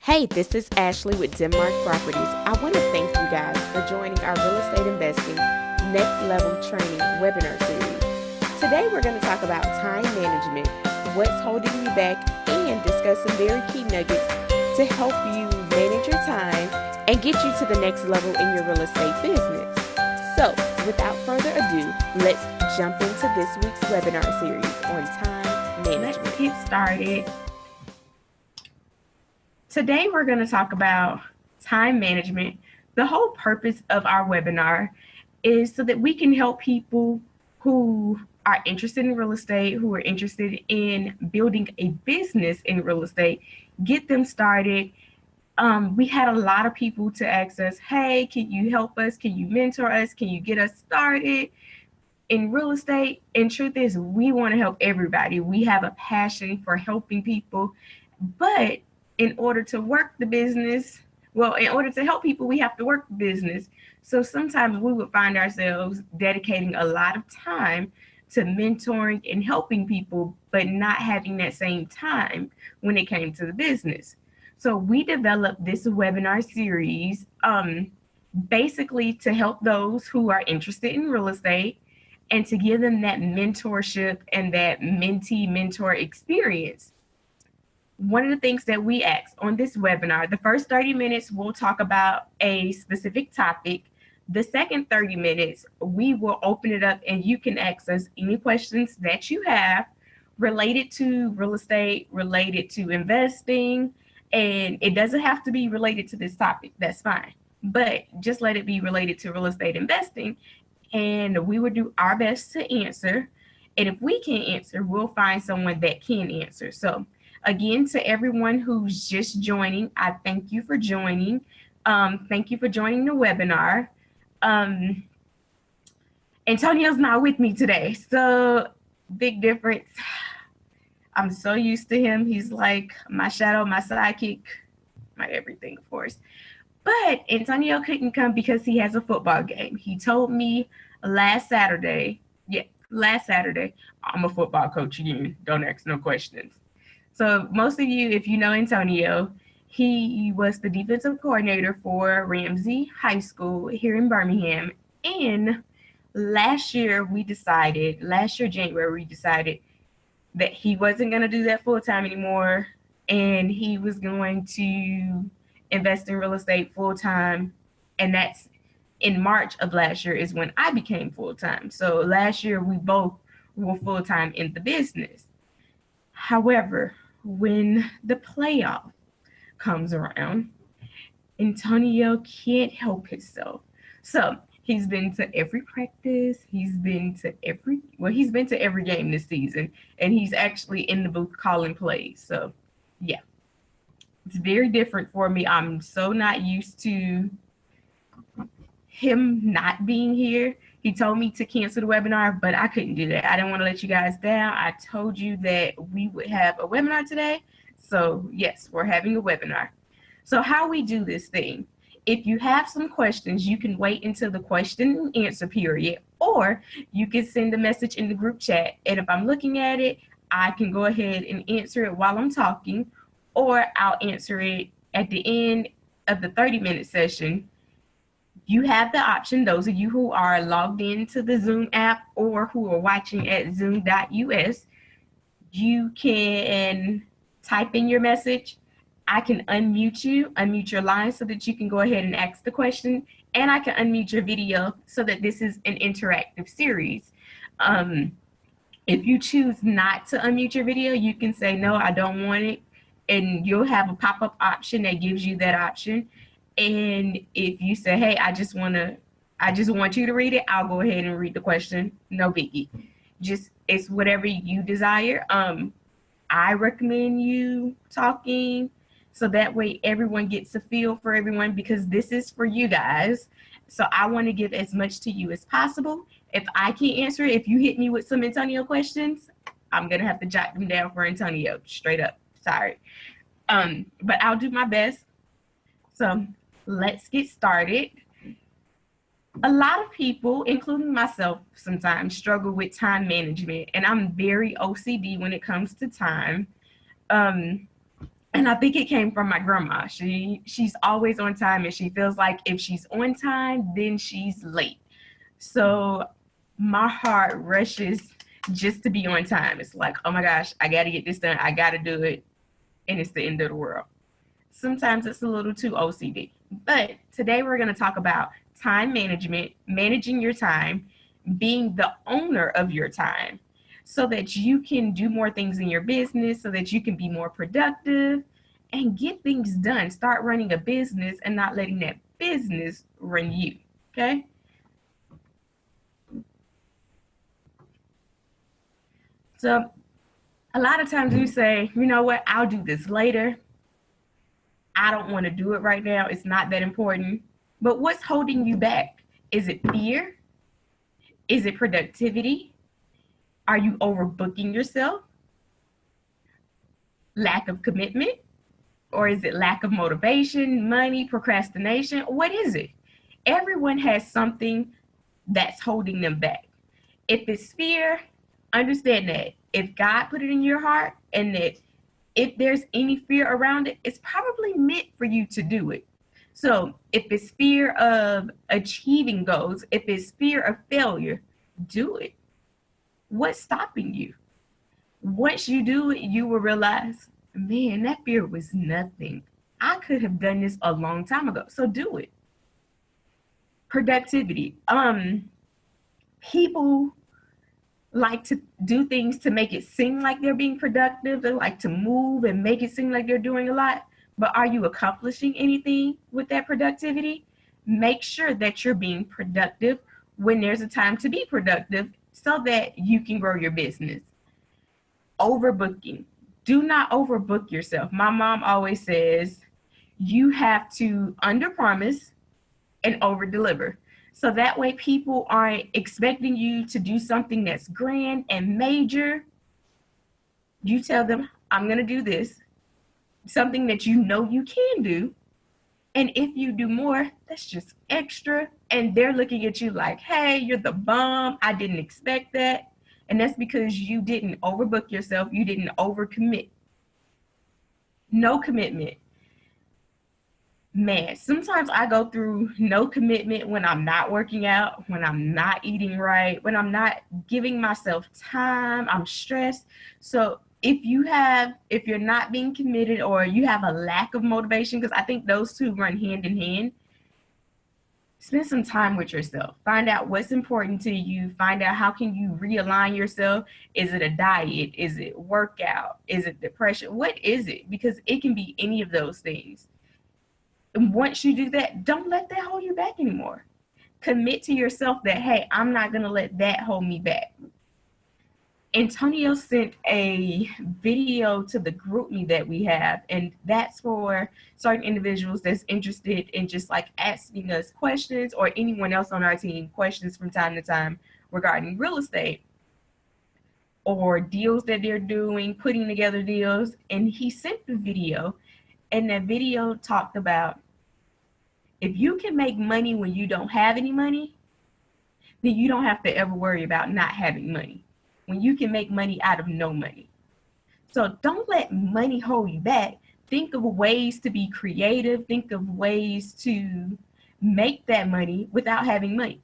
Hey, this is Ashley with Denmark Properties. I want to thank you guys for joining our real estate investing next level training webinar series. Today we're going to talk about time management, what's holding you back, and discuss some very key nuggets to help you manage your time and get you to the next level in your real estate business. So, without further ado, let's jump into this week's webinar series on time management. Let's get started. Today we're going to talk about time management. The whole purpose of our webinar is so that we can help people who are interested in real estate, who are interested in building a business in real estate, get them started. We had a lot of people to ask us, hey, can you help us? Can you mentor us? Can you get us started in real estate? And truth is, we want to help everybody. We have a passion for helping people, but in order to work the business, in order to help people, we have to work the business. So sometimes we would find ourselves dedicating a lot of time to mentoring and helping people, but not having that same time when it came to the business. So we developed this webinar series basically to help those who are interested in real estate and to give them that mentorship and that mentee-mentor experience. One of the things that we ask on this webinar, the first 30 minutes, we'll talk about a specific topic. The second 30 minutes, we will open it up and you can ask us any questions that you have related to real estate, related to investing, and it doesn't have to be related to this topic. That's fine. But just let it be related to real estate investing, and we will do our best to answer. And if we can't answer, we'll find someone that can answer. So again, to everyone who's just joining, I thank you for joining. Thank you for joining the webinar. Antonio's not with me today, so big difference. I'm so used to him. He's like my shadow, my sidekick, my everything, of course. But Antonio couldn't come because he has a football game. He told me last Saturday, I'm a football coach again. Don't ask no questions. So most of you, if you know Antonio, he was the defensive coordinator for Ramsey High School here in Birmingham. And last year, January, we decided that he wasn't going to do that full time anymore. And he was going to invest in real estate full time. And that's in March of last year is when I became full time. So last year, we both were full time in the business. However, when the playoff comes around, Antonio can't help himself. So he's been to every practice. He's been to every game this season, and he's actually in the booth calling plays. So yeah, it's very different for me. I'm so not used to him not being here. He told me to cancel the webinar, but I couldn't do that. I didn't want to let you guys down. I told you that we would have a webinar today. So yes, we're having a webinar. So how we do this thing, if you have some questions, you can wait until the question and answer period, or you can send a message in the group chat. And if I'm looking at it, I can go ahead and answer it while I'm talking, or I'll answer it at the end of the 30-minute session. You have the option, those of you who are logged into the Zoom app or who are watching at zoom.us, you can type in your message. I can unmute your line so that you can go ahead and ask the question, and I can unmute your video so that this is an interactive series. If you choose not to unmute your video, you can say, no, I don't want it, and you'll have a pop-up option that gives you that option. And if you say, hey, I just want you to read it, I'll go ahead and read the question. No biggie. Just, it's whatever you desire. I recommend you talking so that way everyone gets a feel for everyone, because this is for you guys. So I want to give as much to you as possible. If I can't answer it, if you hit me with some Antonio questions, I'm going to have to jot them down for Antonio, straight up. Sorry. But I'll do my best. So let's get started. A lot of people, including myself, sometimes struggle with time management, and I'm very OCD when it comes to time. And I think it came from my grandma. She's always on time, and she feels like if she's on time, then she's late. So my heart rushes just to be on time. It's like, oh my gosh, I got to get this done. I got to do it. And it's the end of the world. Sometimes it's a little too OCD. But today we're going to talk about time management, managing your time, being the owner of your time so that you can do more things in your business, so that you can be more productive and get things done. Start running a business and not letting that business run you. Okay? So a lot of times we say, you know what, I'll do this later. I don't want to do it right now. It's not that important. But what's holding you back? Is it fear? Is it productivity? Are you overbooking yourself? Lack of commitment? Or is it lack of motivation, money, procrastination? What is it? Everyone has something that's holding them back. If it's fear, understand that if God put it in your heart and that if there's any fear around it, it's probably meant for you to do it. So if it's fear of achieving goals, if it's fear of failure, do it. What's stopping you? Once you do it, you will realize, man, that fear was nothing. I could have done this a long time ago. So do it. Productivity. People like to do things to make it seem like they're being productive. They like to move and make it seem like they're doing a lot. But are you accomplishing anything with that productivity? Make sure that you're being productive when there's a time to be productive so that you can grow your business. Overbooking. Do not overbook yourself. My mom always says you have to underpromise and overdeliver. So that way people aren't expecting you to do something that's grand and major. You tell them, I'm going to do this, something that you know you can do. And if you do more, that's just extra. And they're looking at you like, hey, you're the bomb. I didn't expect that. And that's because you didn't overbook yourself. You didn't overcommit. No commitment. Man, sometimes I go through no commitment when I'm not working out, when I'm not eating right, when I'm not giving myself time, I'm stressed. So if you're not being committed or you have a lack of motivation, because I think those two run hand in hand, spend some time with yourself. Find out what's important to you. Find out how can you realign yourself. Is it a diet? Is it workout? Is it depression? What is it? Because it can be any of those things. And once you do that, don't let that hold you back anymore. Commit to yourself that, hey, I'm not going to let that hold me back. Antonio sent a video to the group me that we have, and that's for certain individuals that's interested in just like asking us questions, or anyone else on our team questions from time to time regarding real estate or deals that they're doing, putting together deals. And he sent the video, and that video talked about if you can make money when you don't have any money, then you don't have to ever worry about not having money. When you can make money out of no money. So don't let money hold you back. Think of ways to be creative. Think of ways to make that money without having money.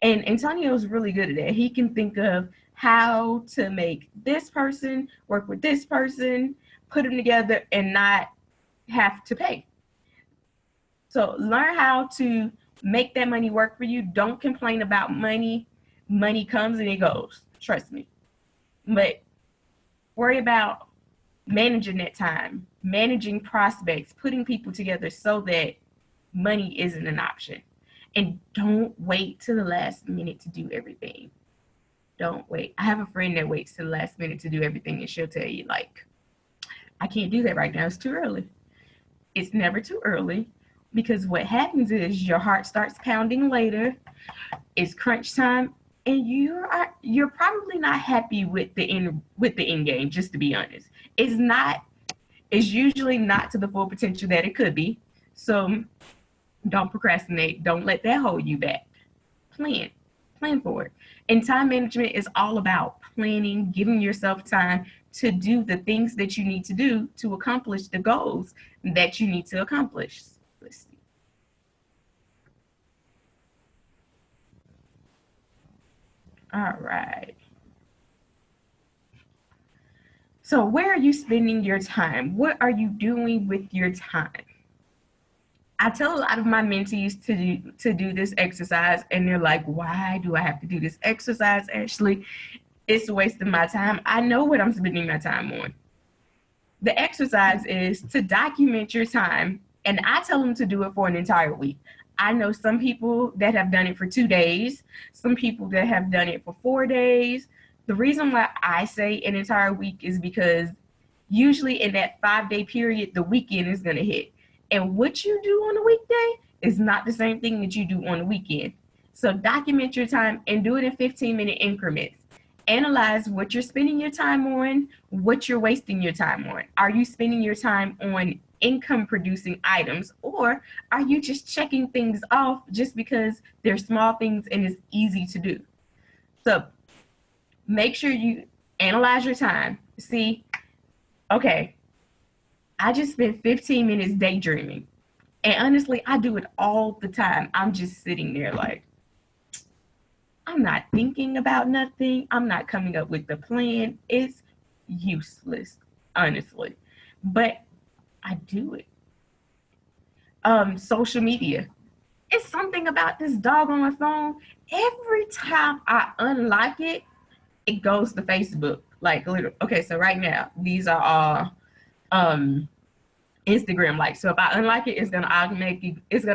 And Antonio's really good at that. He can think of how to make this person work with this person, put them together and not have to pay. So learn how to make that money work for you. Don't complain about money. Money comes and it goes. Trust me. But worry about managing that time, managing prospects, putting people together so that money isn't an option. And don't wait till the last minute to do everything. Don't wait. I have a friend that waits till the last minute to do everything, and she'll tell you, like, I can't do that right now. It's too early. It's never too early, because what happens is your heart starts pounding later. It's crunch time, and you're probably not happy with the end game. Just to be honest, it's usually not to the full potential that it could be. So don't procrastinate. Don't let that hold you back. Plan for it. And time management is all about planning, giving yourself time to do the things that you need to do to accomplish the goals that you need to accomplish. Let's see. All right. So where are you spending your time? What are you doing with your time? I tell a lot of my mentees to do this exercise, and they're like, why do I have to do this exercise, Ashley? It's wasting my time. I know what I'm spending my time on. The exercise is to document your time, and I tell them to do it for an entire week. I know some people that have done it for 2 days, some people that have done it for 4 days. The reason why I say an entire week is because usually in that 5-day period, the weekend is going to hit. And what you do on a weekday is not the same thing that you do on the weekend. So document your time and do it in 15-minute increments. Analyze what you're spending your time on, what you're wasting your time on. Are you spending your time on income producing items, or are you just checking things off just because they're small things and it's easy to do? So make sure you analyze your time. See, okay, I just spent 15 minutes daydreaming. And honestly, I do it all the time. I'm just sitting there like, I'm not thinking about nothing. I'm not coming up with the plan. It's useless, honestly. But I do it. Social media. It's something about this dog on my phone. Every time I unlock it, it goes to Facebook. Like, literally. Okay, so right now, these are all Instagram likes. So if I unlock it, it's gonna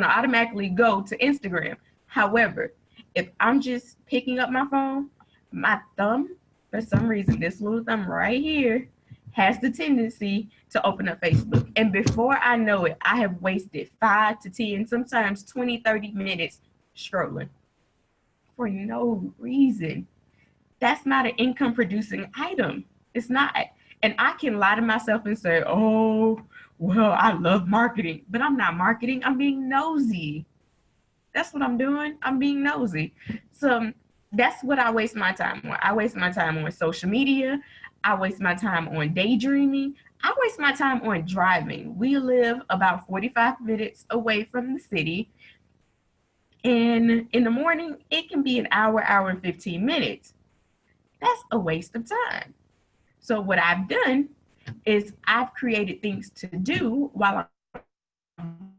automatically go to Instagram. However, if I'm just picking up my phone, my thumb, for some reason, this little thumb right here has the tendency to open up Facebook. And before I know it, I have wasted 5 to 10, sometimes 20, 30 minutes scrolling for no reason. That's not an income producing item. It's not. And I can lie to myself and say, oh, well, I love marketing, but I'm not marketing. I'm being nosy. That's what I'm doing. I'm being nosy. So that's what I waste my time on. I waste my time on social media. I waste my time on daydreaming. I waste my time on driving. We live about 45 minutes away from the city. And in the morning, it can be an hour, hour and 15 minutes. That's a waste of time. So what I've done is I've created things to do while I'm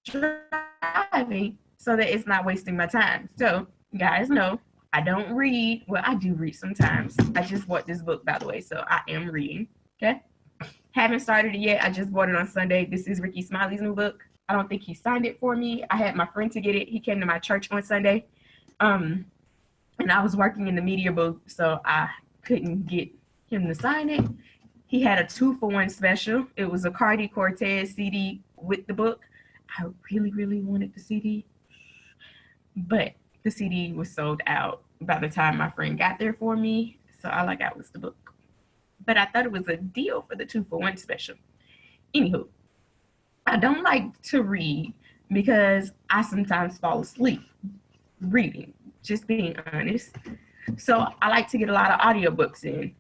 driving so that it's not wasting my time. So you guys know I don't read. Well, I do read sometimes. I just bought this book, by the way, so I am reading. Okay. Haven't started it yet. I just bought it on Sunday. This is Ricky Smiley's new book. I don't think he signed it for me. I had my friend to get it. He came to my church on Sunday. And I was working in the media booth, so I couldn't get him to sign it. He had a 2-for-1 special. It was a Cardi Cortez CD with the book. I really, really wanted the CD, but the CD was sold out by the time my friend got there for me. So all I got was the book. But I thought it was a deal for the 2-for-1 special. Anywho, I don't like to read because I sometimes fall asleep reading, just being honest. So I like to get a lot of audiobooks in.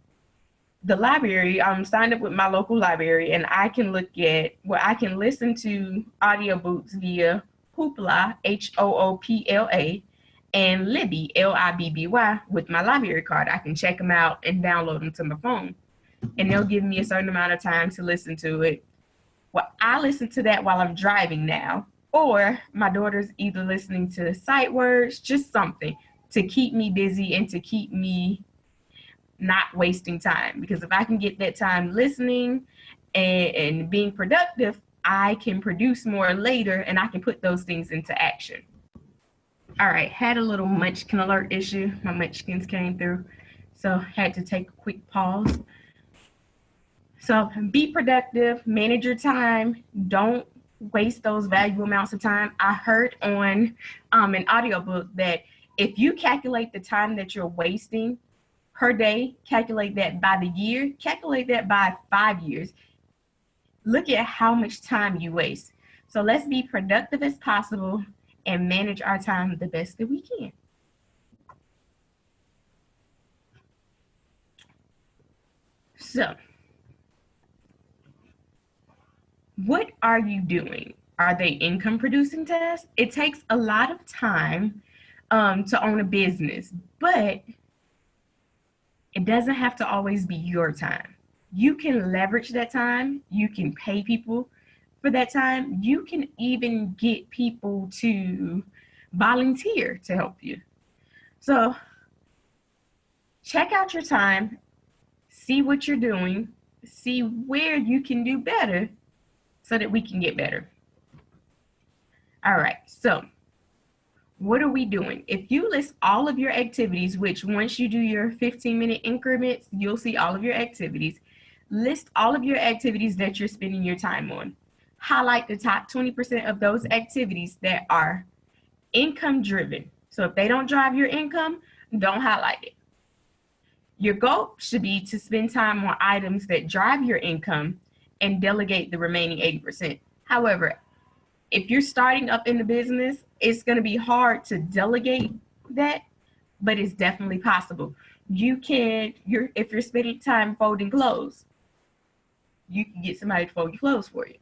The library, I'm signed up with my local library, and I can I can listen to audiobooks via Hoopla, Hoopla, and Libby, Libby, with my library card. I can check them out and download them to my phone, and they'll give me a certain amount of time to listen to it. Well, I listen to that while I'm driving now, or my daughter's either listening to sight words, just something to keep me busy and to keep me not wasting time. Because if I can get that time listening and being productive, I can produce more later and I can put those things into action. All right, had a little munchkin alert issue. My munchkins came through, so had to take a quick pause. So be productive, manage your time, don't waste those valuable amounts of time. I heard on an audiobook that if you calculate the time that you're wasting per day, calculate that by the year, calculate that by 5 years. Look at how much time you waste. So let's be productive as possible and manage our time the best that we can. So, what are you doing? Are they income producing tasks? It takes a lot of time to own a business, but it doesn't have to always be your time. You can leverage that time. You can pay people for that time. You can even get people to volunteer to help you. So check out your time, see what you're doing, see where you can do better so that we can get better. All right, so what are we doing? If you list all of your activities, which once you do your 15-minute increments, you'll see all of your activities. List all of your activities that you're spending your time on. Highlight the top 20% of those activities that are income driven. So if they don't drive your income, don't highlight it. Your goal should be to spend time on items that drive your income and delegate the remaining 80%. However, if you're starting up in the business, it's going to be hard to delegate that, but it's definitely possible. If you're spending time folding clothes, you can get somebody to fold your clothes for you.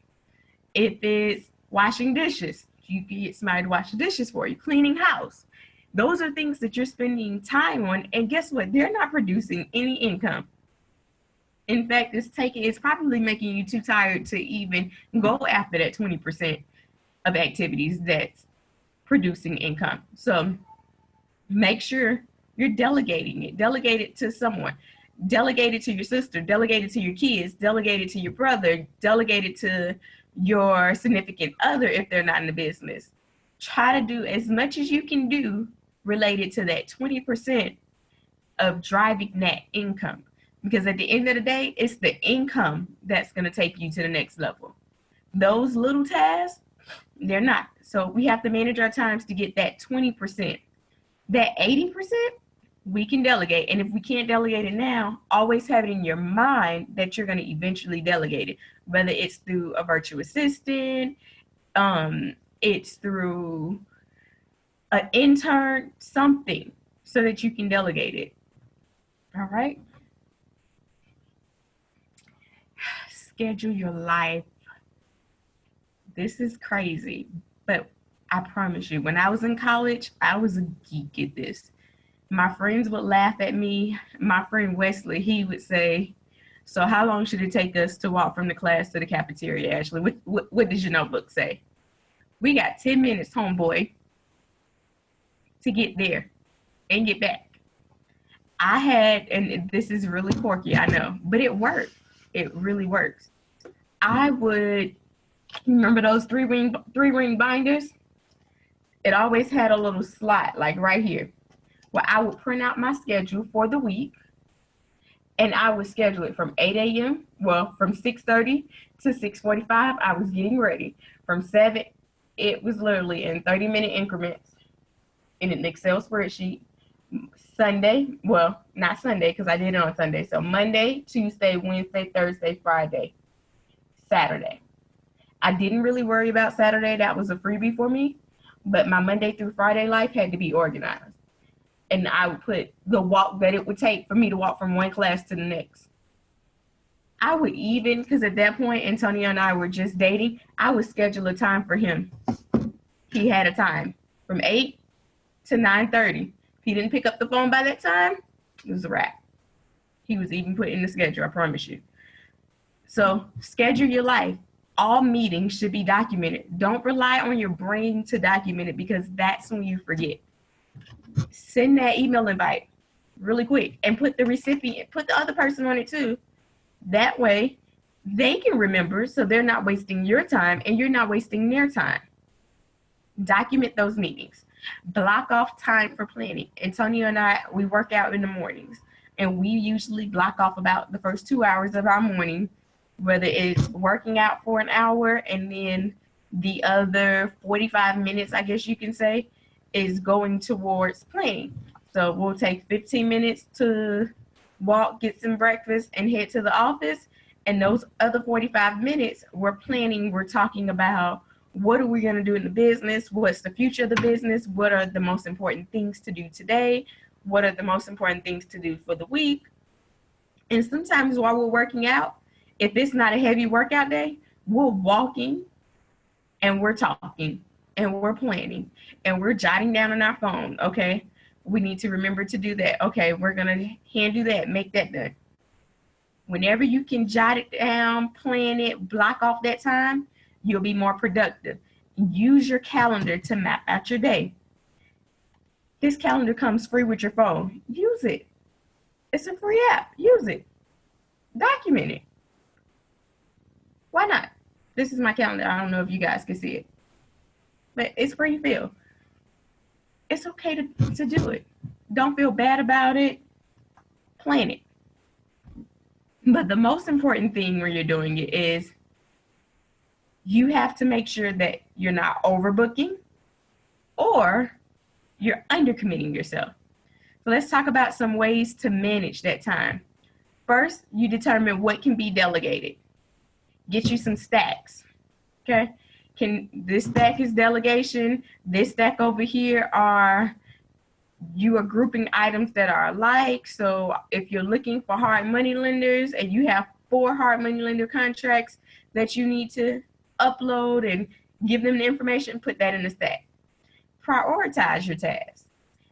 If it's washing dishes, you can get somebody to wash the dishes for you. Cleaning house. Those are things that you're spending time on, and guess what? They're not producing any income. In fact, it's probably making you too tired to even go after that 20% of activities that's producing income. So make sure you're delegating it. Delegate it to someone. Delegate it to your sister. Delegate it to your kids. Delegate it to your brother. Delegate it to your significant other if they're not in the business. Try to do as much as you can do related to that 20% of driving that income. Because at the end of the day, it's the income that's going to take you to the next level. Those little tasks, they're not. So we have to manage our times to get that 20%. That 80%, we can delegate. And if we can't delegate it now, always have it in your mind that you're going to eventually delegate it. Whether it's through a virtual assistant, it's through an intern, something, so that you can delegate it. All right. Schedule your life. This is crazy, but I promise you, when I was in college, I was a geek at this. My friends would laugh at me. My friend Wesley, he would say, so how long should it take us to walk from the class to the cafeteria, Ashley? What does your notebook say? We got 10 minutes, homeboy, to get there and get back. And this is really quirky, I know, but it worked. It really works. I would remember those three ring binders. It always had a little slot like right here where I would print out my schedule for the week, and I would schedule it from 8 a.m. Well, from 6:30 to 6:45, I was getting ready. From 7, it was literally in 30-minute increments in an Excel spreadsheet. Sunday, well, not Sunday because I did it on Sunday. So Monday, Tuesday, Wednesday, Thursday, Friday, Saturday. I didn't really worry about Saturday. That was a freebie for me. But my Monday through Friday life had to be organized. And I would put the walk that it would take for me to walk from one class to the next. I would even, because at that point, Antonio and I were just dating, I would schedule a time for him. He had a time from 8 to 9:30. If he didn't pick up the phone by that time, it was a wrap. He was even put in the schedule, I promise you. So schedule your life. All meetings should be documented. Don't rely on your brain to document it because that's when you forget. Send that email invite really quick and put the recipient, put the other person on it too. That way they can remember so they're not wasting your time and you're not wasting their time. Document those meetings. Block off time for planning. Antonio and I, we work out in the mornings and we usually block off about the first 2 hours of our morning, whether it's working out for an hour and then the other 45 minutes, I guess you can say, is going towards planning. So we'll take 15 minutes to walk, get some breakfast, and head to the office. And those other 45 minutes, we're planning, we're talking about what are we going to do in the business? What's the future of the business? What are the most important things to do today? What are the most important things to do for the week? And sometimes while we're working out, if it's not a heavy workout day, we're walking and we're talking and we're planning and we're jotting down on our phone. Okay, we need to remember to do that. Okay, we're going to hand do that, make that done. Whenever you can jot it down, plan it, block off that time, you'll be more productive. Use your calendar to map out your day. This calendar comes free with your phone. Use it. It's a free app. Use it. Document it. Why not? This is my calendar. I don't know if you guys can see it, but it's free to fill. It's okay to do it. Don't feel bad about it. Plan it. But the most important thing when you're doing it is you have to make sure that you're not overbooking or you're undercommitting yourself. So let's talk about some ways to manage that time. First, you determine what can be delegated. Get you some stacks. Okay? This stack is delegation. This stack over here you are grouping items that are alike. So if you're looking for hard money lenders and you have 4 hard money lender contracts that you need to upload and give them the information, put that in the stack. Prioritize your tasks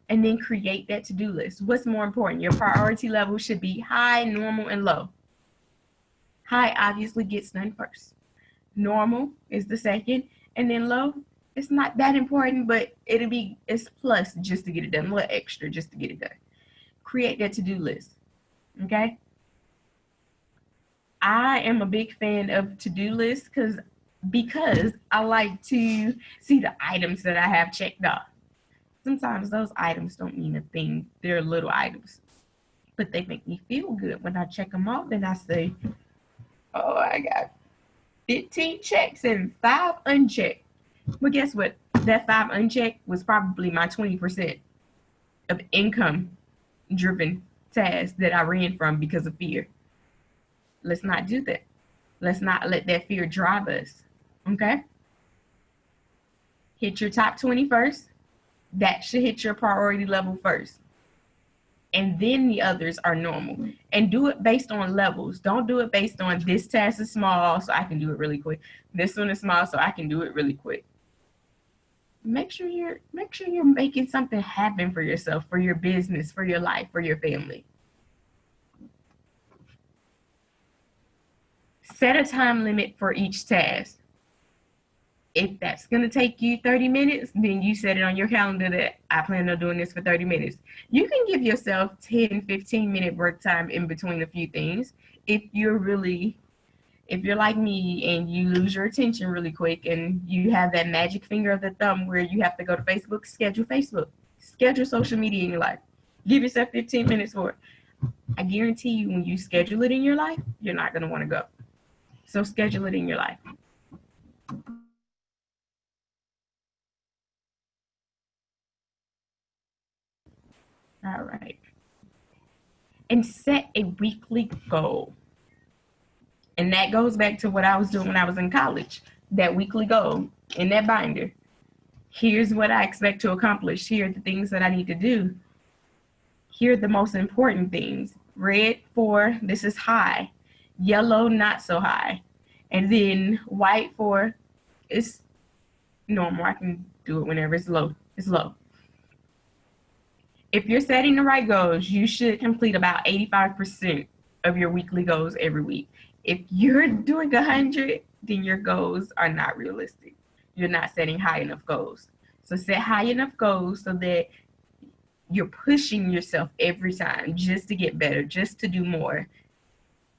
and then create that to-do list. What's more important? Your priority level should be high, normal, and low. High obviously gets done first. Normal is the second, and then low, it's not that important, but it's plus just to get it done, a little extra just to get it done. Create that to-do list, okay? I am a big fan of to-do lists because I like to see the items that I have checked off. Sometimes those items don't mean a thing. They're little items, but they make me feel good when I check them off. Then I say, oh, I got 15 checks and 5 unchecked. But guess what? That 5 unchecked was probably my 20% of income-driven tasks that I ran from because of fear. Let's not do that. Let's not let that fear drive us, okay? Hit your top 20 first. That should hit your priority level first. And then the others are normal. And do it based on levels. Don't do it based on this task is small, so I can do it really quick. This one is small, so I can do it really quick. Make sure you're making something happen for yourself, for your business, for your life, for your family. Set a time limit for each task. If that's going to take you 30 minutes, then you set it on your calendar that I plan on doing this for 30 minutes. You can give yourself 10, 15-minute work time in between a few things. If you're like me and you lose your attention really quick and you have that magic finger of the thumb where you have to go to Facebook, schedule social media in your life. Give yourself 15 minutes for it. I guarantee you when you schedule it in your life, you're not going to want to go. So schedule it in your life. All right. And set a weekly goal. And that goes back to what I was doing when I was in college. That weekly goal in that binder. Here's what I expect to accomplish. Here are the things that I need to do. Here are the most important things. Red for this is high. Yellow, not so high. And then white for it's normal. I can do it whenever it's low. It's low. If you're setting the right goals, you should complete about 85% of your weekly goals every week. If you're doing 100, then your goals are not realistic. You're not setting high enough goals. So set high enough goals so that you're pushing yourself every time just to get better, just to do more.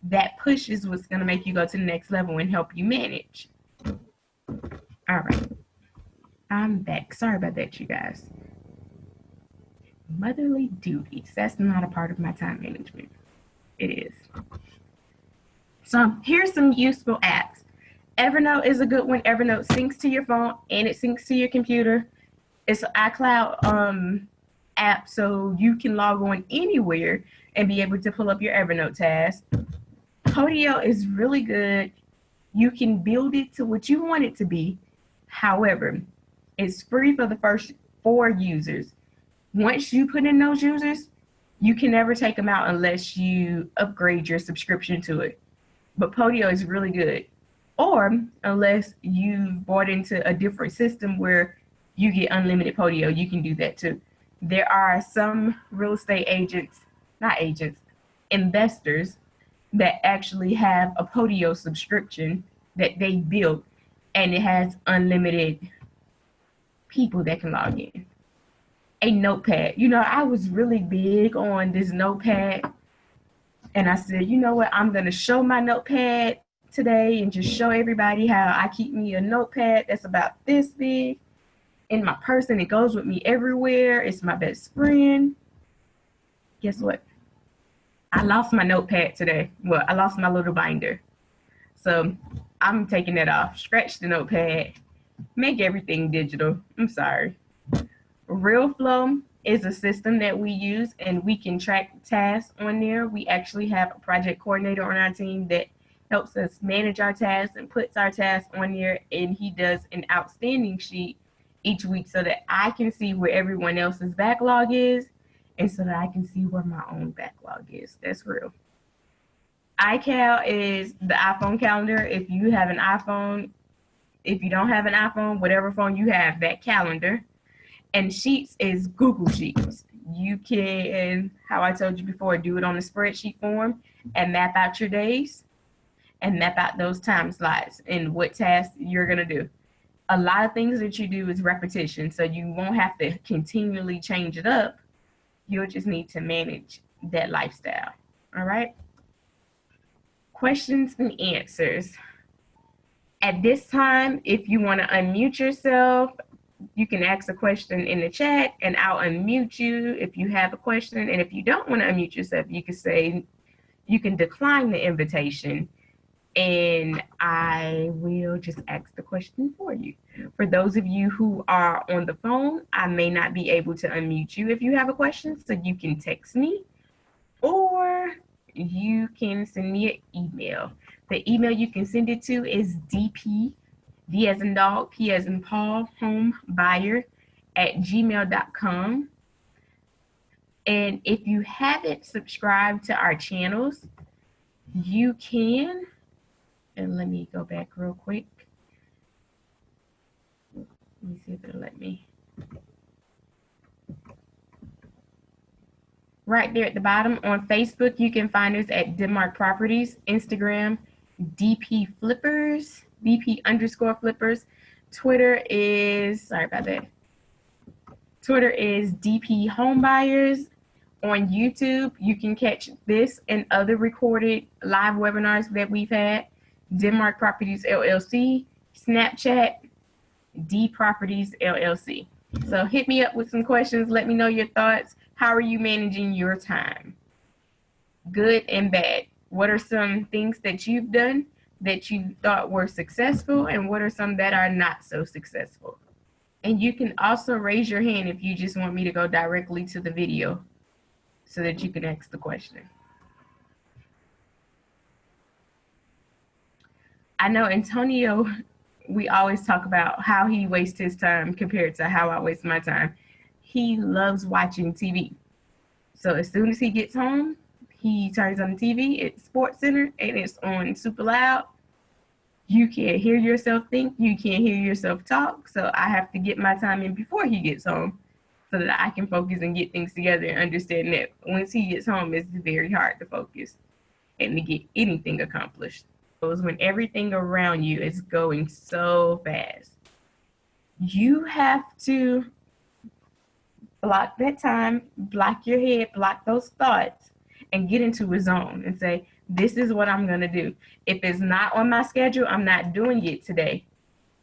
That push is what's going to make you go to the next level and help you manage. All right. I'm back. Sorry about that, you guys. Motherly duties. That's not a part of my time management. It is. So here's some useful apps. Evernote is a good one. Evernote syncs to your phone and it syncs to your computer. It's an iCloud app, so you can log on anywhere and be able to pull up your Evernote task. Podio is really good. You can build it to what you want it to be. However, it's free for the first 4 users. Once you put in those users, You can never take them out unless you upgrade your subscription to it. But Podio is really good. Or unless you bought into a different system where you get unlimited Podio, you can do that too. There are some real estate agents, not agents, investors that actually have a Podio subscription that they built, and it has unlimited people that can log in. A notepad. I was really big on this notepad, and I said, you know what, I'm going to show my notepad today and just show everybody how I keep me a notepad that's about this big in my purse, and it goes with me everywhere. It's my best friend. Guess what? I lost my notepad today. Well, I lost my little binder. So I'm taking that off. Scratch the notepad. Make everything digital. I'm sorry. RealFlow is a system that we use, and we can track tasks on there. We actually have a project coordinator on our team that helps us manage our tasks and puts our tasks on there, and he does an outstanding sheet each week so that I can see where everyone else's backlog is, and so that I can see where my own backlog is. That's real. iCal is the iPhone calendar. If you have an iPhone, if you don't have an iPhone, whatever phone you have, that calendar. And Sheets is Google Sheets. You can, how I told you before, do it on a spreadsheet form and map out your days and map out those time slots and what tasks you're going to do. A lot of things that you do is repetition, so you won't have to continually change it up. You'll just need to manage that lifestyle. All right? Questions and answers. At this time, if you want to unmute yourself, you can ask a question in the chat and I'll unmute you if you have a question. And if you don't want to unmute yourself, you can say, you can decline the invitation and I will just ask the question for you. For those of you who are on the phone, I may not be able to unmute you if you have a question, so you can text me or you can send me an email. The email you can send it to is DP, D as in dog, P as in Paul, home buyer @gmail.com. And if you haven't subscribed to our channels, you can, and let me go back real quick. Let me see if it'll let me. Right there at the bottom on Facebook, you can find us at Denmark Properties, Instagram, DP Flippers, DP_Flippers. Twitter is, sorry about that. Twitter is DP Homebuyers. On YouTube, you can catch this and other recorded live webinars that we've had. Denmark Properties LLC, Snapchat, D Properties LLC. So hit me up with some questions. Let me know your thoughts. How are you managing your time? Good and bad. What are some things that you've done that you thought were successful, and what are some that are not so successful? And you can also raise your hand if you just want me to go directly to the video so that you can ask the question. I know Antonio, we always talk about how he wastes his time compared to how I waste my time. He loves watching TV. So as soon as he gets home, he turns on the TV, it's Sports Center, and it's on super loud. You can't hear yourself think, you can't hear yourself talk. So I have to get my time in before he gets home so that I can focus and get things together and understand that once he gets home, it's very hard to focus and to get anything accomplished. When everything around you is going so fast, you have to block that time, block your head, block those thoughts, and get into a zone and say, this is what I'm going to do. If it's not on my schedule, I'm not doing it today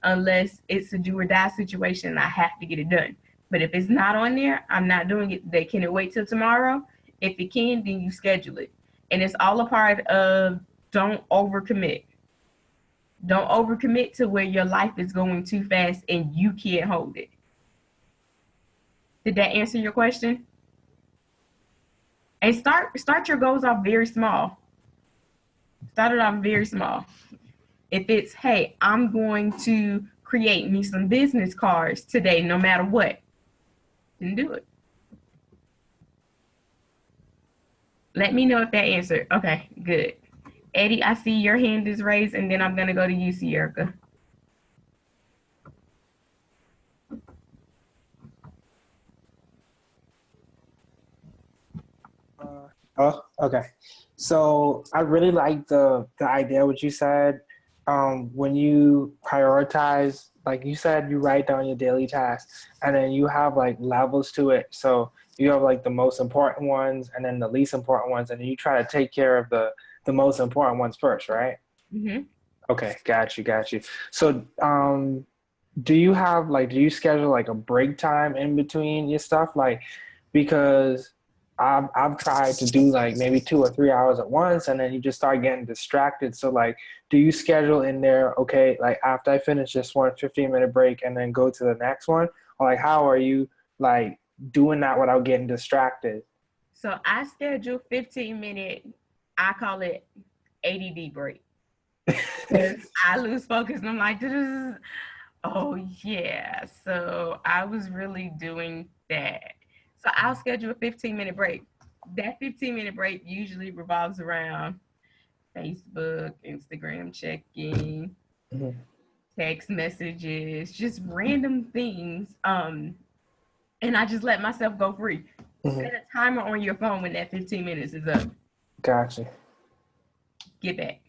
unless it's a do or die situation and I have to get it done. But if it's not on there, I'm not doing it today. Can it wait till tomorrow? If it can, then you schedule it. And it's all a part of don't overcommit. Don't overcommit to where your life is going too fast and you can't hold it. Did that answer your question? And start your goals off very small. Start it off very small. If it's, hey, I'm going to create me some business cards today, no matter what, then do it. Let me know if that answered. Okay, good. Eddie, I see your hand is raised, and then I'm going to go to you, Sierra. Oh, okay. So I really like the idea what you said. When you prioritize, like you said, you write down your daily tasks, and then you have like levels to it. So you have like the most important ones, and then the least important ones, and then you try to take care of the most important ones first, right? Mm-hmm. Okay, got you. So, do you have like do you schedule like a break time in between your stuff? Like, because I've tried to do like maybe 2 or 3 hours at once, and then you just start getting distracted. So like, do you schedule in there? Okay, like after I finish this one, 15-minute break, and then go to the next one, or like how are you like doing that without getting distracted? So I schedule 15-minute, I call it ADD break. Because I lose focus and I'm like, oh yeah. So I was really doing that. So I'll schedule a 15-minute break. That 15-minute break usually revolves around Facebook, Instagram checking, Mhm, text messages, just random things. And I just let myself go free. mhm. Set a timer on your phone when that 15 minutes is up. Gotcha. Get back.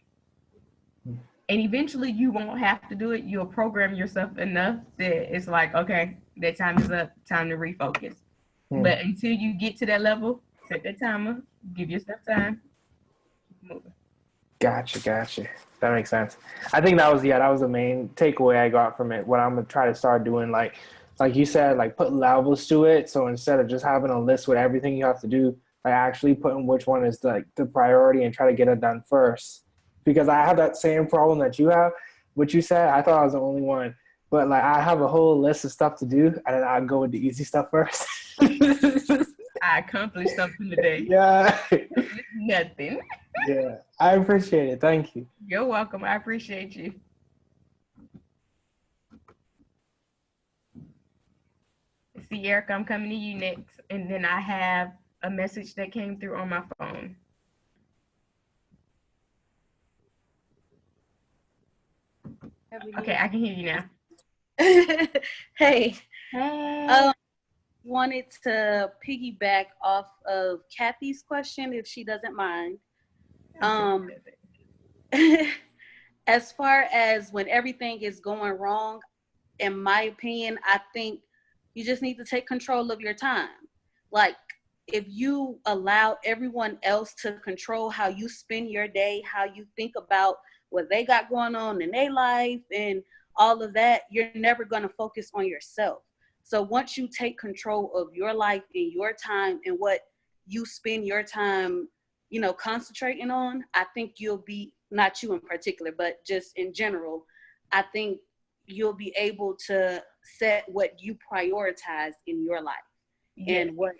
And eventually you won't have to do it. You'll program yourself enough that it's like, okay, that time is up, time to refocus. Mhm. But until you get to that level, set that timer, give yourself time, keep moving. Gotcha. That makes sense. I think that was the main takeaway I got from it. What I'm gonna try to start doing, like you said, like put levels to it. So instead of just having a list with everything you have to do, like actually putting which one is like the priority and try to get it done first. Because I have that same problem that you have. What you said, I thought I was the only one. But like I have a whole list of stuff to do, and then I go with the easy stuff first. I accomplished something today. Yeah. Nothing. Yeah. I appreciate it. Thank you. You're welcome. I appreciate you. See, Erica, I'm coming to you next. And then I have a message that came through on my phone. Okay, I can hear you now. Hey, Hey. wanted to piggyback off of Kathy's question, if she doesn't mind. Um, as far as when everything is going wrong, in my opinion, I think you just need to take control of your time. Like, if you allow everyone else to control how you spend your day, how you think about what they got going on in their life and all of that, you're never going to focus on yourself. So once you take control of your life and your time and what you spend your time, concentrating on, I think you'll be, not you in particular, but just in general, I think you'll be able to set what you prioritize in your life and what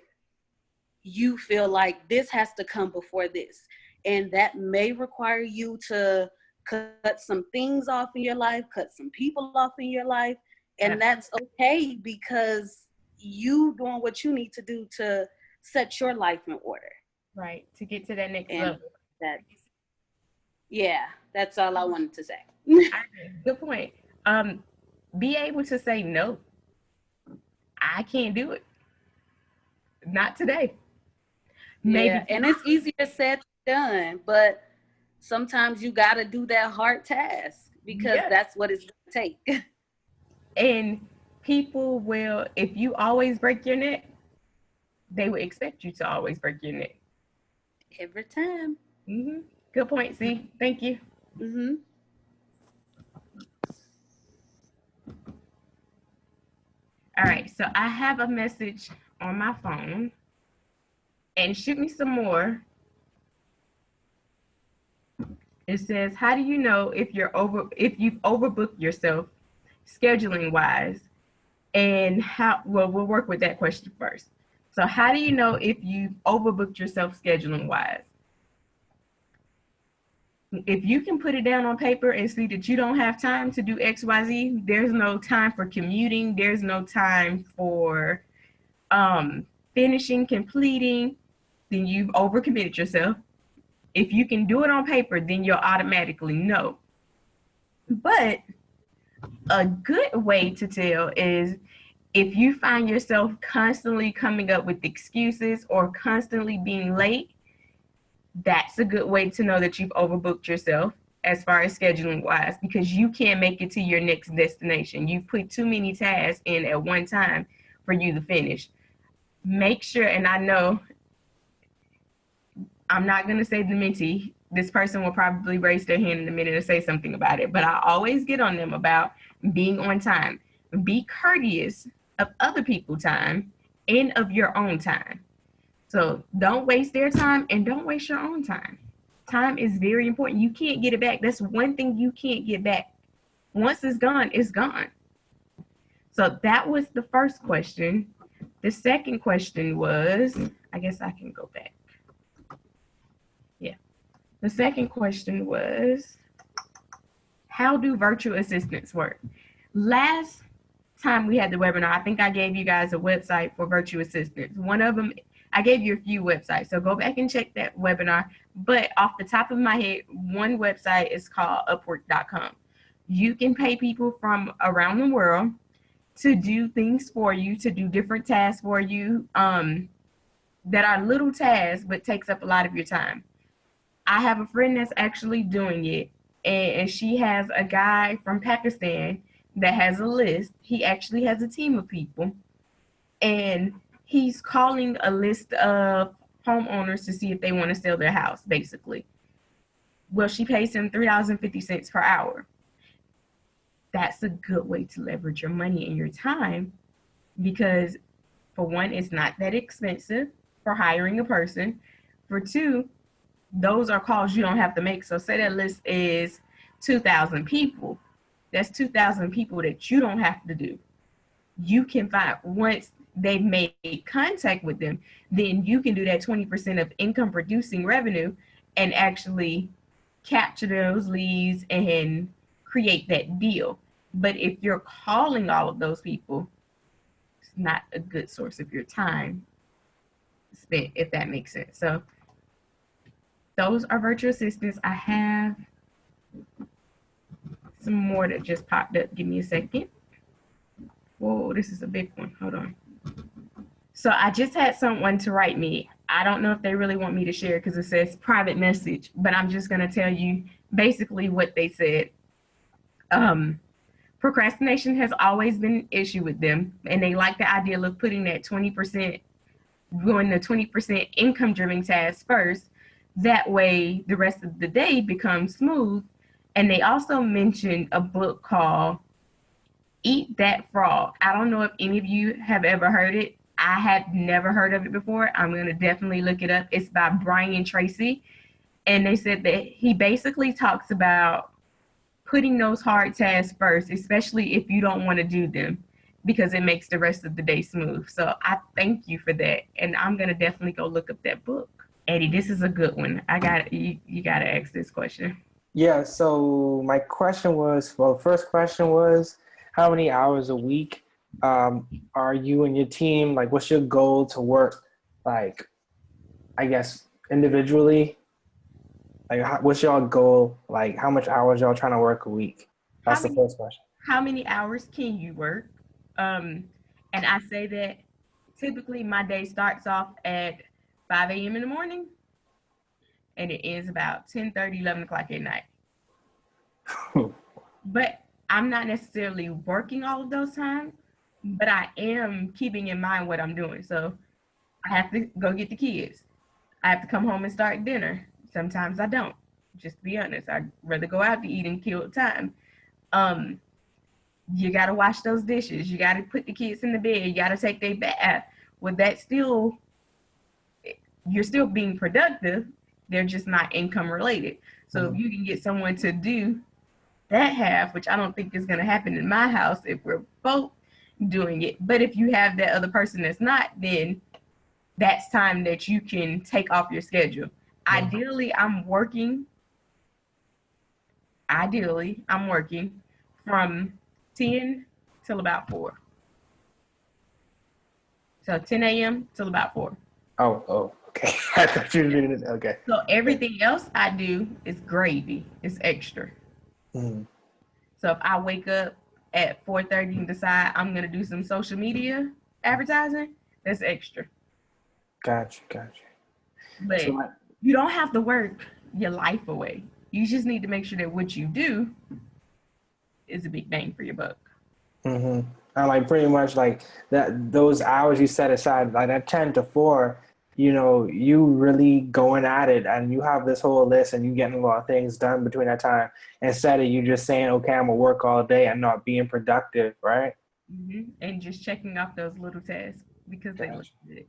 you feel like this has to come before this. And that may require you to cut some things off in your life, cut some people off in your life. And that's okay because you doing what you need to do to set your life in order. Right. To get to that next And level. that's all I wanted to say. Good point. Be able to say no. I can't do it. Not today. Maybe. Yeah, and it's easier said than done, but sometimes you got to do that hard task because that's what it's going to take. And people will, if you always break your neck, they will expect you to always break your neck. Every time. Mm-hmm. Good point, C. Thank you. Mm-hmm. All right, so I have a message on my phone, and shoot me some more. It says, "How do you know if you've overbooked yourself, scheduling wise, and how?" Well, we'll work with that question first. So, how do you know if you've overbooked yourself, scheduling wise? If you can put it down on paper and see that you don't have time to do XYZ, there's no time for commuting, there's no time for finishing, completing, then you've overcommitted yourself. If you can do it on paper, then you'll automatically know. But a good way to tell is if you find yourself constantly coming up with excuses or constantly being late, that's a good way to know that you've overbooked yourself as far as scheduling wise, because you can't make it to your next destination. You've put too many tasks in at one time for you to finish. Make sure, and I know I'm not going to say the mentee. This person will probably raise their hand in a minute and say something about it, but I always get on them about being on time. Be courteous of other people's time and of your own time. So don't waste their time and don't waste your own time. Time is very important. You can't get it back. That's one thing you can't get back. Once it's gone, it's gone. So that was the first question. The second question was, I guess I can go back. Yeah. The second question was, how do virtual assistants work? Last time we had the webinar, I think I gave you guys a website for virtual assistants. One of them, I gave you a few websites, so go back and check that webinar. But off the top of my head, one website is called Upwork.com. You can pay people from around the world to do things for you, to do different tasks for you that are little tasks but takes up a lot of your time. I have a friend that's actually doing it, and she has a guy from Pakistan that has a list. He actually has a team of people, and he's calling a list of homeowners to see if they want to sell their house, basically. Well, she pays him $3.50 per hour. That's a good way to leverage your money and your time, because for one, it's not that expensive for hiring a person. For two, those are calls you don't have to make. So say that list is 2,000 people. That's 2,000 people that you don't have to do. You can find, once they've made contact with them, then you can do that 20% of income producing revenue and actually capture those leads and create that deal. But if you're calling all of those people, it's not a good source of your time spent, if that makes sense. So those are virtual assistants. I have some more that just popped up. Give me a second. Whoa, this is a big one. Hold on. So I just had someone to write me. I don't know if they really want me to share because it says private message, but I'm just going to tell you basically what they said. Procrastination has always been an issue with them, and they like the idea of putting that 20%, doing the 20% income driven task first. That way the rest of the day becomes smooth. And they also mentioned a book called Eat That Frog. I don't know if any of you have ever heard it. I had never heard of it before. I'm going to definitely look it up. It's by Brian Tracy. And they said that he basically talks about putting those hard tasks first, especially if you don't want to do them, because it makes the rest of the day smooth. So I thank you for that. And I'm going to definitely go look up that book. Eddie, this is a good one. You got to ask this question. Yeah, so my question was, well, the first question was, how many hours a week are you and your team, like, what's your goal to work, like, I guess, individually? Like, what's your goal? Like, how much hours y'all trying to work a week? That's the first question. How many hours can you work? And I say that typically my day starts off at 5 a.m. in the morning, and it ends about 10:30, 11 o'clock at night. But I'm not necessarily working all of those times, but I am keeping in mind what I'm doing. So I have to go get the kids. I have to come home and start dinner. Sometimes I don't. Just to be honest, I'd rather go out to eat and kill time. You got to wash those dishes. You got to put the kids in the bed. You got to take their bath. Well, you're still being productive. They're just not income related. So if you can get someone to do that half, which I don't think is going to happen in my house if we're both doing it. But if you have that other person that's not, then that's time that you can take off your schedule. Ideally, I'm working from 10 till about 4. So 10 a.m. till about 4. Oh, okay. I thought you did it. Okay. So everything else I do is gravy. It's extra. Mm, So if I wake up at 4:30 and decide I'm gonna do some social media advertising, that's extra. gotcha, gotcha. So But like, you don't have to work your life away. You just need to make sure that what you do is a big bang for your buck. mm-hmm. And like pretty much like that, those hours you set aside, like that 10 to 4, you really going at it and you have this whole list and you getting a lot of things done between that time instead of you just saying, okay, I'm gonna work all day and not being productive, right? And just checking off those little tasks because they look Gotcha. good.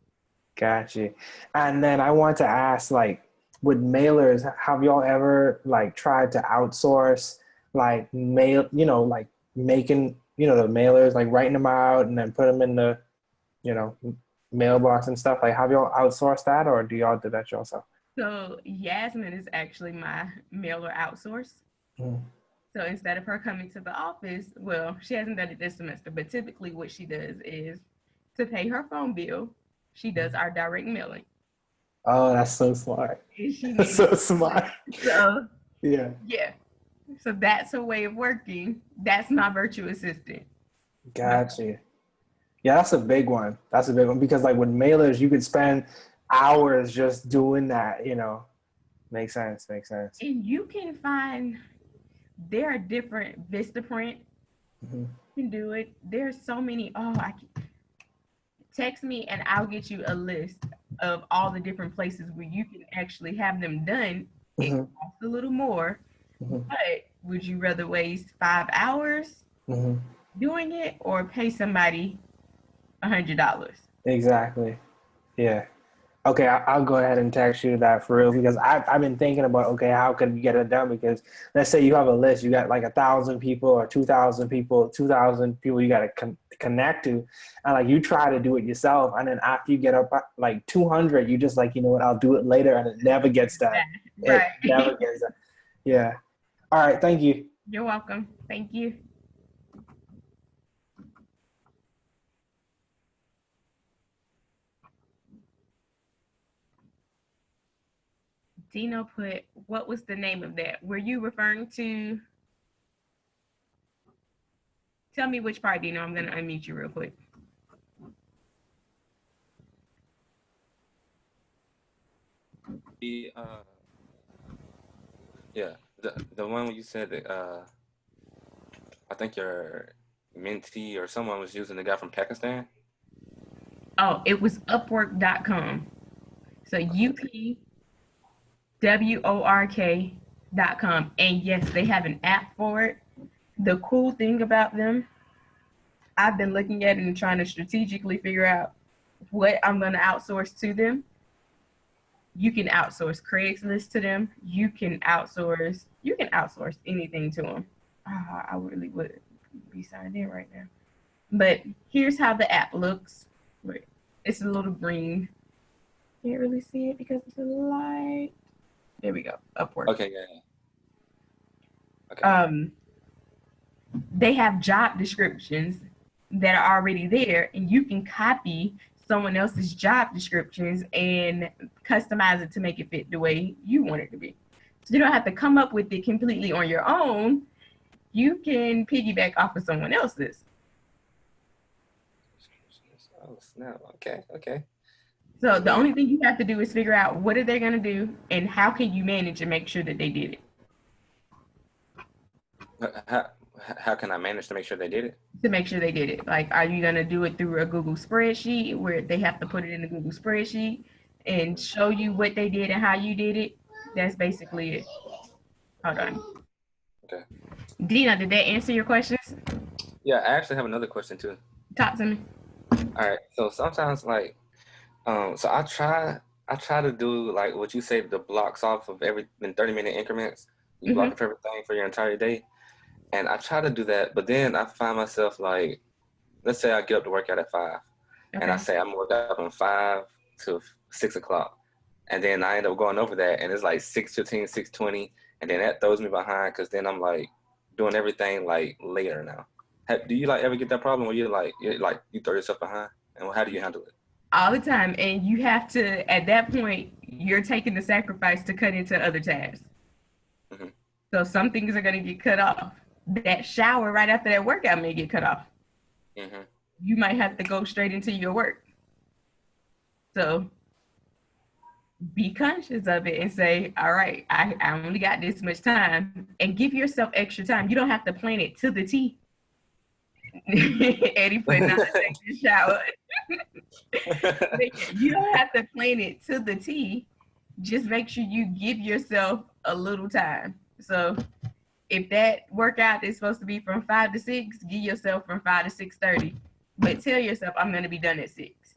Gotcha. And then I want to ask, like, with mailers, have y'all ever like tried to outsource like mail, like making, the mailers, like writing them out and then put them in the, you know, mailbox and stuff? Like, have y'all outsourced that or do y'all do that yourself? So Yasmin is actually my mailer outsource. Mm. So instead of her coming to the office, well, she hasn't done it this semester, but typically what she does is to pay her phone bill, she does our direct mailing. Oh, that's so smart. And she That's needs so smart. so Yeah. yeah. So that's her way of working. That's my virtual assistant. Gotcha. Yeah, that's a big one. That's a big one because like with mailers, you could spend hours just doing that. Makes sense. Makes sense. And you can find there are different Vistaprint Hmm. can do it. There's so many. Oh, I can text me and I'll get you a list of all the different places where you can actually have them done. It Hmm. costs a little more, Hmm. but would you rather waste 5 hours Hmm. doing it or pay somebody $100? Exactly. Yeah. Okay, I'll go ahead and text you that for real because I've been thinking about, okay, how could you get it done? Because let's say you have a list, you got like 1,000 people or 2,000 people, 2,000 people you got to connect to, and like you try to do it yourself, and then after you get up like 200, you just like, you know what, I'll do it later, and it never gets done. It Right. never gets done. Yeah. All right. Thank you. You're welcome. Thank you. Dino put, what was the name of that? Were you referring to? Tell me which part, Dino. I'm going to unmute you real quick. The yeah, the one where you said that I think your mentee or someone was using the guy from Pakistan. Oh, it was Upwork.com. So UPWORK.com. And yes, they have an app for it. The cool thing about them, I've been looking at it and trying to strategically figure out what I'm going to outsource to them. You can outsource Craigslist to them. You can outsource anything to them. I really would be signed in right now. But here's how the app looks. Wait, it's a little green. Can't really see it because it's a light. There we go. Upwork. Okay, yeah. Okay. They have job descriptions that are already there, and you can copy someone else's job descriptions and customize it to make it fit the way you want it to be. So you don't have to come up with it completely on your own. You can piggyback off of someone else's. Oh snap! Okay. So the only thing you have to do is figure out what are they going to do and how can you manage and make sure that they did it. How can I manage to make sure they did it? To make sure they did it. Like, are you going to do it through a Google spreadsheet where they have to put it in the Google spreadsheet and show you what they did and how you did it? That's basically it. Hold on. Okay. Dina, did that answer your questions? Yeah, I actually have another question too. Talk to me. All right. So sometimes like, so I try to do like what you say, the blocks off of every in 30-minute increments. You block off everything for your entire day. And I try to do that, but then I find myself like, let's say I get up to work out at 5, and I say I'm gonna work out from 5 to 6 o'clock, and then I end up going over that, and it's like 6:15, 6:20, and then that throws me behind because then I'm like doing everything like later now. Do you like ever get that problem where you throw yourself behind, and how do you handle it? all the time. And you have to, at that point, you're taking the sacrifice to cut into other tasks. Mhm. So some things are going to get cut off. That shower right after that workout may get cut off. Mhm. You might have to go straight into your work. So be conscious of it and say, all right, I only got this much time, and give yourself extra time. You don't have to plan it to the T. Eddie put not take the shower. You don't have to plan it to the T. Just make sure you give yourself a little time. So if that workout is supposed to be from 5 to 6, give yourself from 5 to 6:30. But tell yourself, I'm going to be done at 6.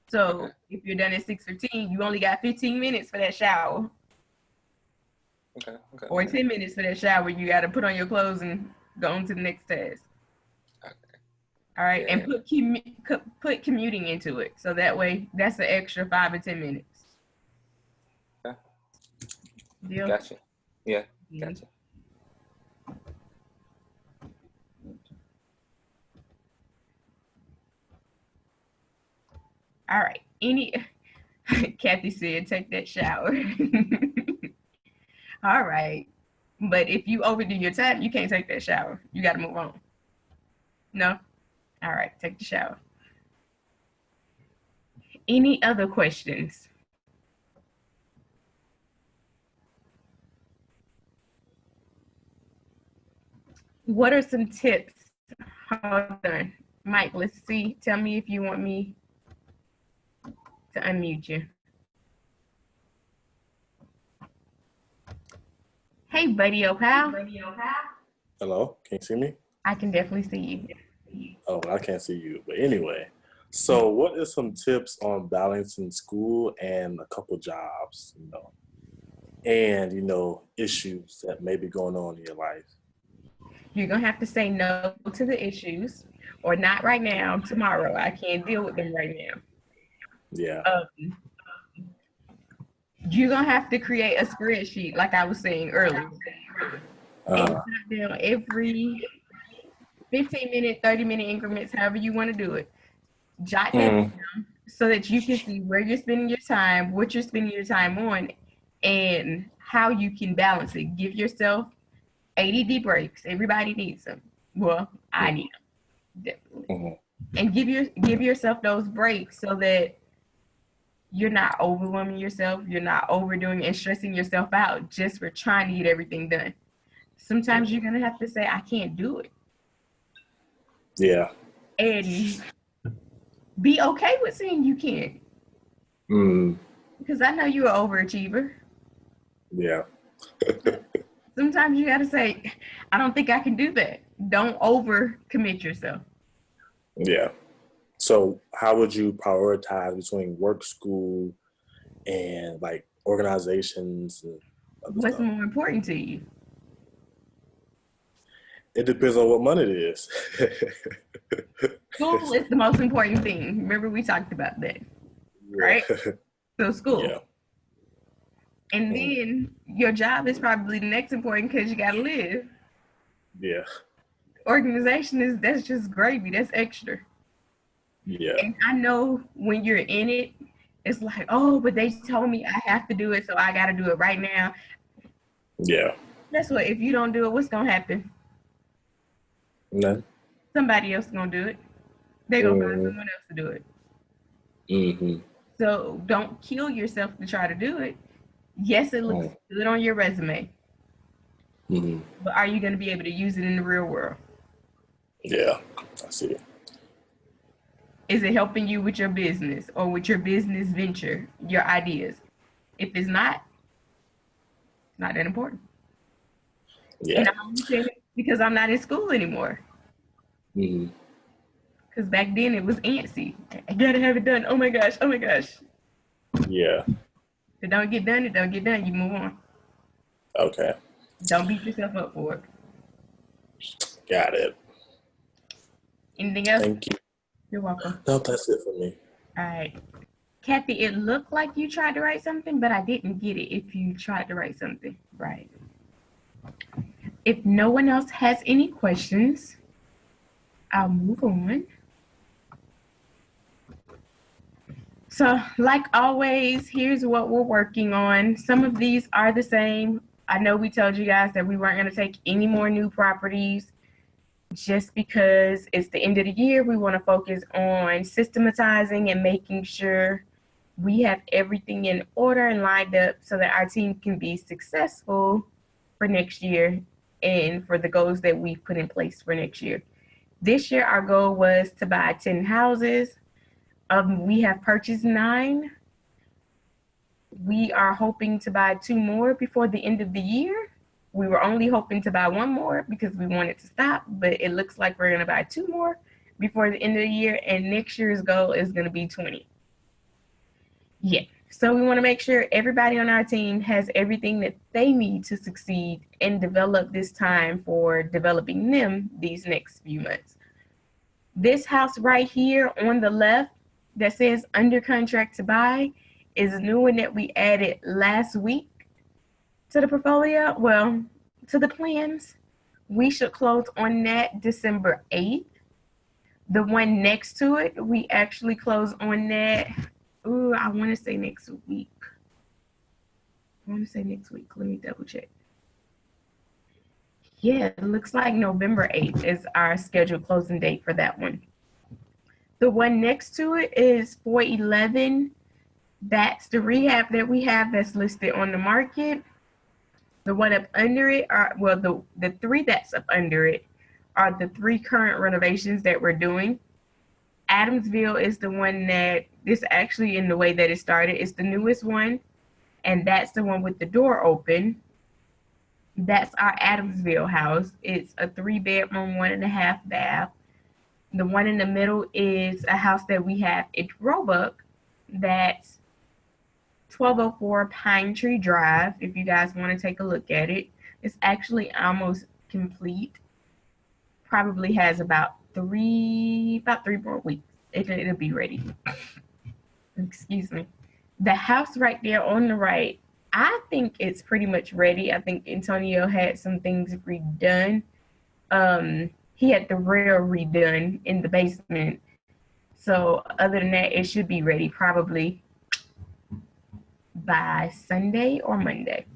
So Okay. if you're done at 6:15, you only got 15 minutes for that shower. Okay. Okay. Or 10 minutes for that shower. You got to put on your clothes and go on to the next task. Okay. All right. Yeah. And put commuting into it. So that way, that's an extra 5 or 10 minutes. Okay. Deal? Gotcha. Yeah. Yeah. Gotcha. All right. Kathy said, take that shower. All right. But if you overdo your time, you can't take that shower. You got to move on. No? All right. Take the shower. Any other questions? What are some tips? Hold on. Mike, let's see. Tell me if you want me to unmute you. Hey, buddy, oh pal. Hello, can you see me? I can definitely see you. Oh, I can't see you. But anyway, so what are some tips on balancing school and a couple jobs, and, issues that may be going on in your life? You're going to have to say no to the issues, or not right now, tomorrow. I can't deal with them right now. Yeah. You're going to have to create a spreadsheet, like I was saying earlier. And jot down every 15-minute, 30-minute increments, however you want to do it. Jot that down so that you can see where you're spending your time, what you're spending your time on, and how you can balance it. Give yourself ADD breaks. Everybody needs them. Well, I need them, definitely. And give yourself those breaks so that you're not overwhelming yourself. You're not overdoing and stressing yourself out just for trying to get everything done. Sometimes you're going to have to say, I can't do it. Yeah. And be okay with saying you can't. Because I know you're an overachiever. Yeah. Sometimes you got to say, I don't think I can do that. Don't overcommit yourself. Yeah. So how would you prioritize between work, school, and like organizations and other What's stuff? more important to you? It depends on what money it is. School is the most important thing. Remember we talked about that, right? So school. Yeah. And then your job is probably the next important because you got to live. Yeah. Organization that's just gravy. That's extra. Yeah. And I know when you're in it, it's like, oh, but they told me I have to do it, so I got to do it right now. Yeah. Guess what? If you don't do it, what's going to happen? None. Somebody else is going to do it. They're going to find someone else to do it. So don't kill yourself to try to do it. Yes, it looks good on your resume. But are you going to be able to use it in the real world? Yeah, I see it. Is it helping you with your business or with your business venture, your ideas? If it's not that important. Yeah. And I'm saying it because I'm not in school anymore. Because back then it was antsy. I gotta have it done. Oh my gosh. Yeah. If it don't get done, it don't get done. You move on. Okay. Don't beat yourself up for it. Got it. Anything else? Thank you. You're welcome. No, that's it for me. All right. Kathy, it looked like you tried to write something, but I didn't get it if you tried to write something. Right. If no one else has any questions, I'll move on. So, like always, here's what we're working on. Some of these are the same. I know we told you guys that we weren't going to take any more new properties just because it's the end of the year. We want to focus on systematizing and making sure we have everything in order and lined up so that our team can be successful for next year and for the goals that we've put in place for next year. This year, our goal was to buy 10 houses. We have purchased 9. We are hoping to buy 2 more before the end of the year. We were only hoping to buy 1 more because we wanted to stop, but it looks like we're going to buy 2 more before the end of the year, and next year's goal is going to be 20. Yeah, so we want to make sure everybody on our team has everything that they need to succeed and develop this time for developing them these next few months. This house right here on the left that says under contract to buy is a new one that we added last week to the portfolio. Well, to the plans. We should close on that December 8th. The one next to it, we actually close on that. I want to say next week. Let me double check. Yeah, it looks like November 8th is our scheduled closing date for that one. The one next to it is 411. That's the rehab that we have that's listed on the market. The one up under it the 3 that's up under it are the 3 current renovations that we're doing. Adamsville is the one that this actually in the way that it started. It's the newest one, and that's the one with the door open. That's our Adamsville house. It's a 3-bedroom, 1.5 bath. The one in the middle is a house that we have in Roebuck. That's 1204 Pine Tree Drive. If you guys want to take a look at it, it's actually almost complete. Probably has about 3 more weeks. It'll be ready. Excuse me. The house right there on the right, I think it's pretty much ready. I think Antonio had some things redone. He had the rail redone in the basement. So other than that, it should be ready probably by Sunday or Monday.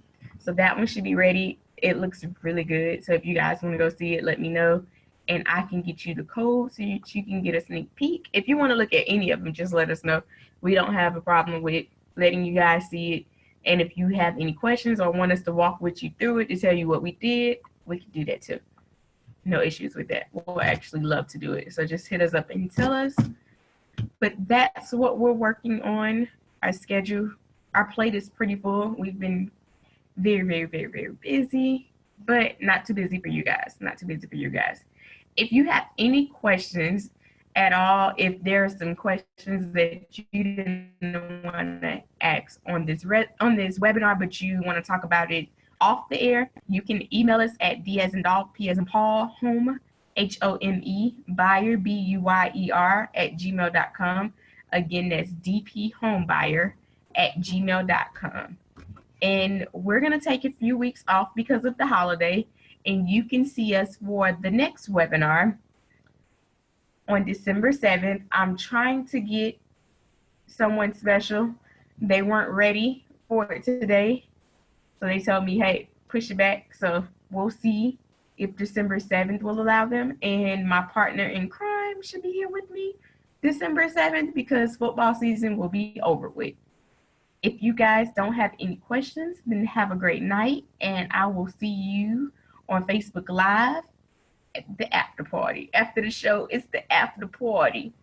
So that one should be ready. It looks really good. So if you guys want to go see it, let me know. And I can get you the code so you can get a sneak peek. If you want to look at any of them, just let us know. We don't have a problem with letting you guys see it. And if you have any questions or want us to walk with you through it to tell you what we did, we can do that too. No issues with that. We'll actually love to do it. So just hit us up and tell us. But that's what we're working on. Our schedule, our plate is pretty full. We've been very, very, very, very busy, but not too busy for you guys. If you have any questions at all, if there are some questions that you didn't want to ask on this webinar, but you want to talk about it off the air, you can email us at D as in dog, P as in Paul, home, HOME, buyer, BUYER @gmail.com. Again, that's dphomebuyer@gmail.com. And we're going to take a few weeks off because of the holiday, and you can see us for the next webinar on December 7th. I'm trying to get someone special. They weren't ready for it today, so they told me, hey, push it back. So we'll see if December 7th will allow them. And my partner in crime should be here with me December 7th because football season will be over with. If you guys don't have any questions, then have a great night, and I will see you on Facebook Live at the after party. After the show, it's the after party.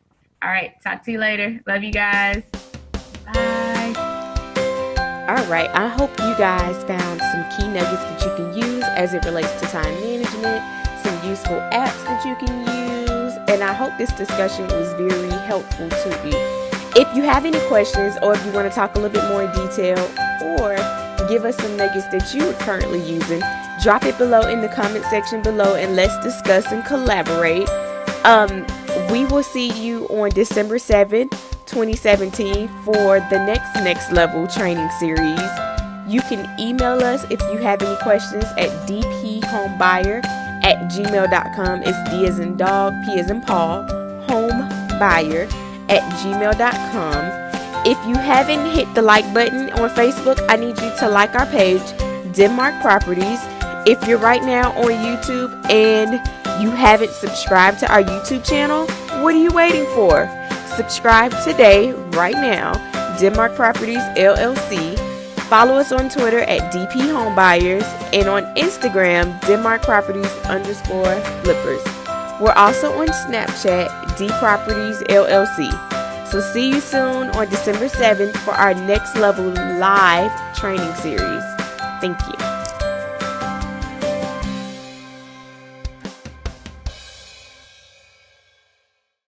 All right, talk to you later. Love you guys. Bye. All right, I hope you guys found some key nuggets that you can use as it relates to time management, some useful apps that you can use, and I hope this discussion was very helpful to you. If you have any questions, or if you want to talk a little bit more in detail, or give us some nuggets that you are currently using, drop it below in the comment section below, and let's discuss and collaborate. We will see you on December 7th, 2017 for the next level training series. You can email us if you have any questions at dphomebuyer@gmail.com. It's D as in dog, P as in Paul, homebuyer@gmail.com. If you haven't hit the like button on Facebook, I need you to like our page, Denmark Properties. If you're right now on YouTube and you haven't subscribed to our YouTube channel, what are you waiting for? Subscribe today, right now, Denmark Properties LLC. Follow us on Twitter at DP Homebuyers and on Instagram, Denmark Properties _flippers. We're also on Snapchat, D Properties LLC. So see you soon on December 7th for our next level live training series. Thank you.